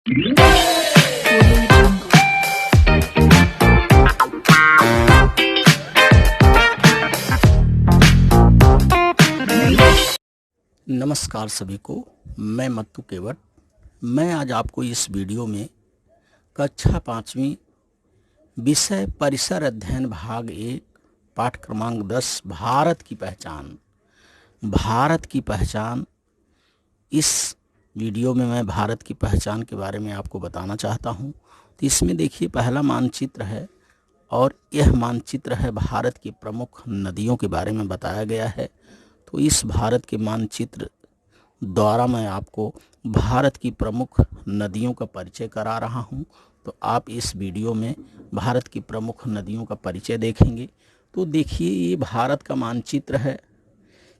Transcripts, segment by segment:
नमस्कार सभी को, मैं मत्तू केवट। मैं आज आपको इस वीडियो में कक्षा 5वीं विषय परिसर अध्ययन भाग 1 पाठ क्रमांक 10 भारत की पहचान इस वीडियो में मैं भारत की पहचान के बारे में आपको बताना चाहता हूं। तो इसमें देखिए, पहला मानचित्र है और यह मानचित्र है भारत की प्रमुख नदियों के बारे में बताया गया है। तो इस भारत के मानचित्र द्वारा मैं आपको भारत की प्रमुख नदियों का परिचय करा रहा हूं। तो आप इस वीडियो में भारत की प्रमुख नदियों का परिचय देखेंगे। तो देखिए, ये भारत का मानचित्र है।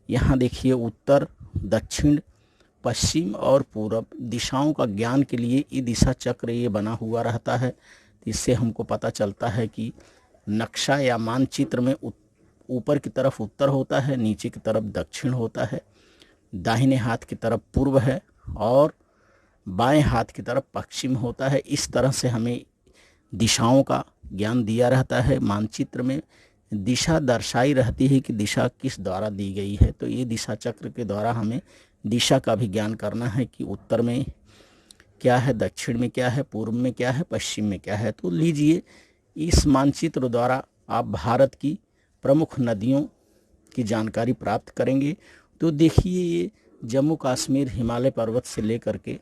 यहाँ देखिए, उत्तर, दक्षिण, पश्चिम और पूर्व दिशाओं का ज्ञान के लिए ये दिशा चक्र ये बना हुआ रहता है। इससे हमको पता चलता है कि नक्शा या मानचित्र में ऊपर की तरफ उत्तर होता है, नीचे की तरफ दक्षिण होता है, दाहिने हाथ की तरफ पूर्व है और बाएं हाथ की तरफ पश्चिम होता है। इस तरह से हमें दिशाओं का ज्ञान दिया रहता है। मानचित्र में दिशा दर्शाई रहती है कि दिशा किस द्वारा दी गई है। तो ये दिशा चक्र के द्वारा हमें दिशा का भी ज्ञान करना है कि उत्तर में क्या है, दक्षिण में क्या है, पूर्व में क्या है, पश्चिम में क्या है। तो लीजिए, इस मानचित्र द्वारा आप भारत की प्रमुख नदियों की जानकारी प्राप्त करेंगे। तो देखिए, ये जम्मू कश्मीर हिमालय पर्वत से लेकर के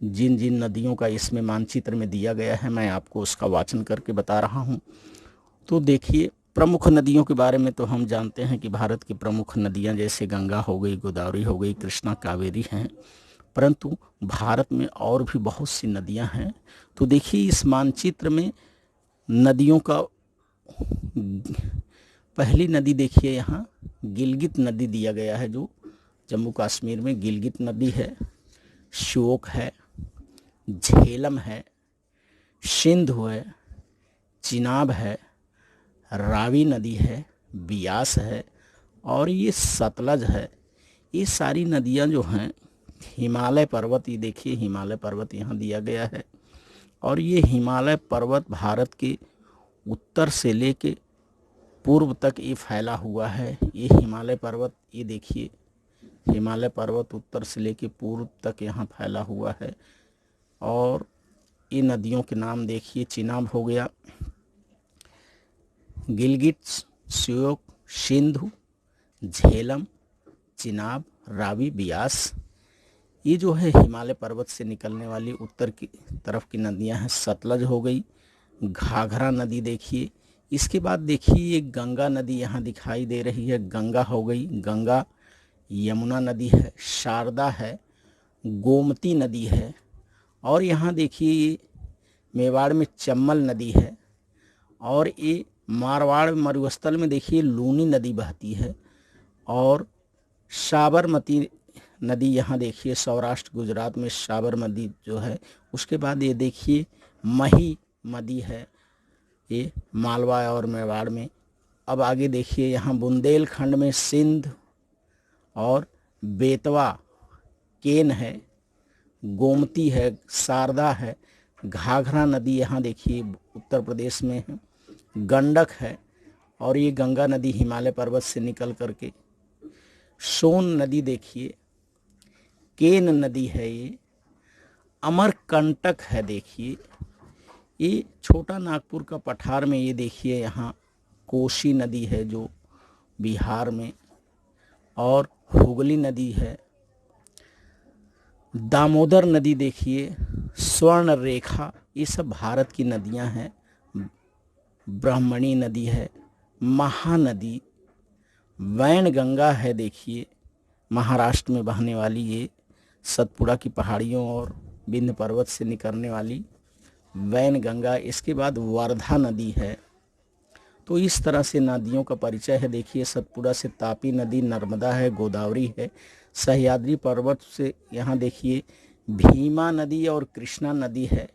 जिन जिन नदियों का इसमें मानचित्र में दिया गया है, मैं आपको उसका वाचन करके बता रहा हूँ। तो देखिए, प्रमुख नदियों के बारे में तो हम जानते हैं कि भारत की प्रमुख नदियाँ जैसे गंगा हो गई, गोदावरी हो गई, कृष्णा, कावेरी हैं। परंतु भारत में और भी बहुत सी नदियाँ हैं। तो देखिए, इस मानचित्र में नदियों का पहली नदी देखिए, यहाँ गिलगित नदी दिया गया है, जो जम्मू कश्मीर में गिलगित नदी है। श्योक है, झेलम है, सिंधु है, चिनाब है, रावी नदी है, बियास है और ये सतलज है। ये सारी नदियाँ जो हैं हिमालय पर्वत, ये देखिए हिमालय पर्वत यहाँ दिया गया है। और ये हिमालय पर्वत भारत के उत्तर से लेके पूर्व तक ये फैला हुआ है। ये हिमालय पर्वत, ये देखिए हिमालय पर्वत उत्तर से लेके पूर्व तक यहाँ फैला हुआ है। और ये नदियों के नाम देखिए, चिनाब हो गया, गिलगित, श्योक, सिंधु, झेलम, चिनाब, रावी, बियास। ये जो है हिमालय पर्वत से निकलने वाली उत्तर की तरफ की नदियां हैं। सतलज हो गई, घाघरा नदी देखिए। इसके बाद देखिए, ये गंगा नदी यहाँ दिखाई दे रही है, गंगा हो गई। गंगा, यमुना नदी है, शारदा है, गोमती नदी है। और यहाँ देखिए, ये मेवाड़ में चम्बल नदी है। और ये मारवाड़ मरुस्थल में देखिए लूनी नदी बहती है। और साबरमती नदी यहाँ देखिए, सौराष्ट्र गुजरात में साबरमती जो है। उसके बाद ये देखिए मही नदी है, ये मालवा और मेवाड़ में। अब आगे देखिए, यहाँ बुंदेलखंड में सिंध और बेतवा, केन है, गोमती है, शारदा है, घाघरा नदी यहाँ देखिए उत्तर प्रदेश में है, गंडक है। और ये गंगा नदी हिमालय पर्वत से निकल करके सोन नदी देखिए, केन नदी है, ये अमरकंटक है। देखिए, ये छोटा नागपुर का पठार में ये देखिए यहाँ कोसी नदी है जो बिहार में। और हुगली नदी है, दामोदर नदी देखिए, स्वर्ण रेखा, ये सब भारत की नदियां हैं। ब्राह्मणी नदी है, महानदी, वैनगंगा है देखिए, महाराष्ट्र में बहने वाली, ये सतपुड़ा की पहाड़ियों और विंध्य पर्वत से निकलने वाली वैनगंगा। इसके बाद वर्धा नदी है। तो इस तरह से नदियों का परिचय है। देखिए, सतपुड़ा से तापी नदी, नर्मदा है, गोदावरी है। सह्याद्री पर्वत से यहाँ देखिए भीमा नदी और कृष्णा नदी है।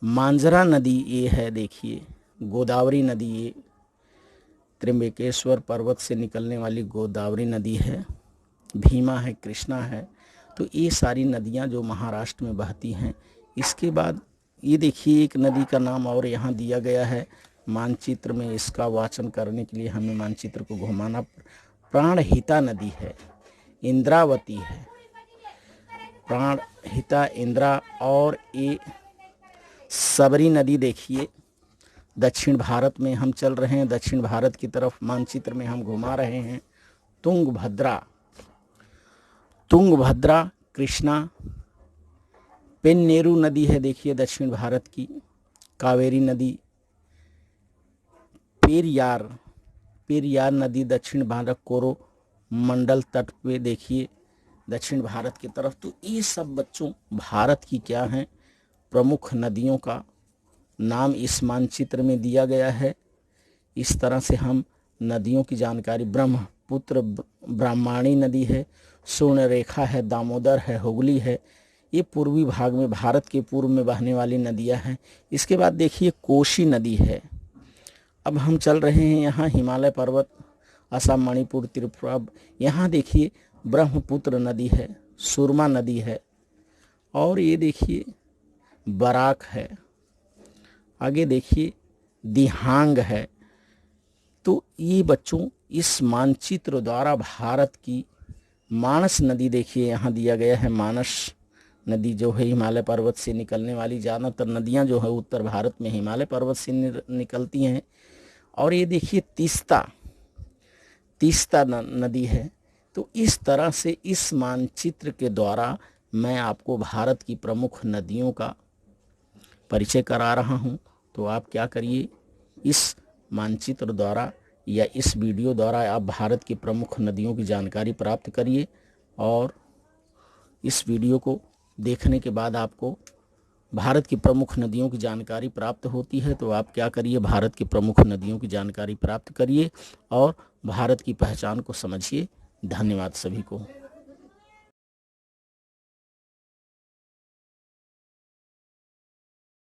मांजरा नदी ये है देखिए, गोदावरी नदी ये त्र्यंबकेश्वर पर्वत से निकलने वाली गोदावरी नदी है। भीमा है, कृष्णा है। तो ये सारी नदियाँ जो महाराष्ट्र में बहती हैं, इसके बाद ये देखिए एक नदी का नाम और यहाँ दिया गया है मानचित्र में। इसका वाचन करने के लिए हमें मानचित्र को घुमाना। प्राणहिता नदी है, इंद्रावती है, प्राणहिता, इंद्रा, और ये सबरी नदी देखिए। दक्षिण भारत में हम चल रहे हैं, दक्षिण भारत की तरफ मानचित्र में हम घुमा रहे हैं। तुंगभद्रा, तुंगभद्रा, कृष्णा, पेन्नेरू नदी है देखिए दक्षिण भारत की। कावेरी नदी, पेरियार, पेरियार नदी दक्षिण भारत कोरोमंडल तट पे देखिए दक्षिण भारत की तरफ। तो ये सब बच्चों भारत की क्या हैं प्रमुख नदियों का नाम इस मानचित्र में दिया गया है। इस तरह से हम नदियों की जानकारी, ब्रह्मपुत्र, ब्राह्मणी नदी है, स्वर्णरेखा है, दामोदर है, हुगली है, ये पूर्वी भाग में भारत के पूर्व में बहने वाली नदियां हैं। इसके बाद देखिए कोशी नदी है। अब हम चल रहे हैं यहाँ हिमालय पर्वत, असम, मणिपुर, त्रिपुरा। यहाँ देखिए ब्रह्मपुत्र नदी है, सुरमा नदी है, और ये देखिए बराक है। आगे देखिए दिहांग है। तो ये बच्चों इस मानचित्र द्वारा भारत की मानस नदी देखिए यहाँ दिया गया है। मानस नदी जो है हिमालय पर्वत से निकलने वाली, ज़्यादातर नदियाँ जो है उत्तर भारत में हिमालय पर्वत से निकलती हैं। और ये देखिए तीस्ता, तीस्ता नदी है। तो इस तरह से इस मानचित्र के द्वारा मैं आपको भारत की प्रमुख नदियों का परिचय करा रहा हूँ। तो आप क्या करिए, इस मानचित्र द्वारा या इस वीडियो द्वारा आप भारत की प्रमुख नदियों की जानकारी प्राप्त करिए। और इस वीडियो को देखने के बाद आपको भारत की प्रमुख नदियों की जानकारी प्राप्त होती है। तो आप क्या करिए, भारत की प्रमुख नदियों की जानकारी प्राप्त करिए और भारत की पहचान को समझिए। धन्यवाद सभी को।